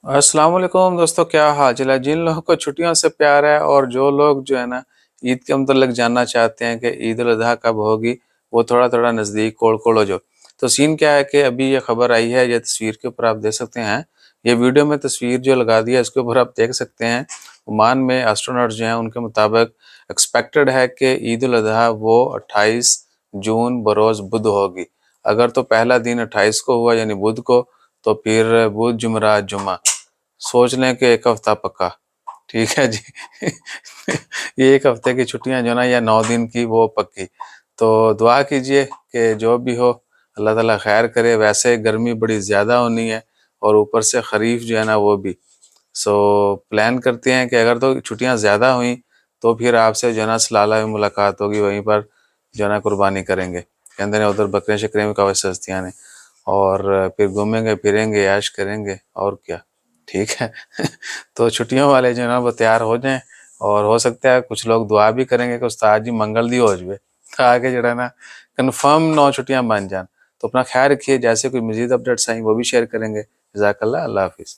अस्सलाम वालेकुम दोस्तों, क्या हाल चाल है। जिन लोगों को छुट्टियों से प्यार है और जो लोग जो है ना ईद के मतलब जानना चाहते हैं कि ईद उल अजहा कब होगी, वो थोड़ा थोड़ा नज़दीक कोड़ कोड़ हो जो। तो सीन क्या है कि अभी ये खबर आई है, ये तस्वीर के ऊपर आप देख सकते हैं। ये वीडियो में तस्वीर जो लगा दी है इसके ऊपर आप देख सकते हैं। ओमान में एस्ट्रोनॉट जो हैं उनके मुताबिक एक्सपेक्टेड है कि ईद उल अजहा वो 28 जून बरोज़ बुध होगी। अगर तो पहला दिन 28 को हुआ यानी बुध को, तो फिर बुध जुमरात जुमा, सोच लें कि एक हफ्ता पक्का। ठीक है जी। ये एक हफ्ते की छुट्टियां जो ना या 9 दिन की वो पक्की। तो दुआ कीजिए कि जो भी हो अल्लाह ताला खैर करे। वैसे गर्मी बड़ी ज़्यादा होनी है और ऊपर से खरीफ जो है ना वो भी। सो प्लान करते हैं कि अगर तो छुट्टियां ज़्यादा हुई तो फिर आपसे जो है ना सलाला में मुलाकात होगी, वहीं पर जो है ना कुर्बानी करेंगे। कहते हैं उधर बकरे शकरे में काफ़ी सस्तियाँ ने, और फिर घूमेंगे फिरेंगे ऐश करेंगे और क्या। ठीक है। तो छुट्टियों वाले जो है ना वो तैयार हो जाएं, और हो सकता है कुछ लोग दुआ भी करेंगे कि उस्ताद जी मंगल दी हो जाए, आगे जो है ना कन्फर्म 9 छुट्टियां बन जान। तो अपना ख्याल रखिए। जैसे कोई मजीद अपडेट्स आई वो भी शेयर करेंगे। जज़ाकल्लाह, अल्लाह हाफिज़।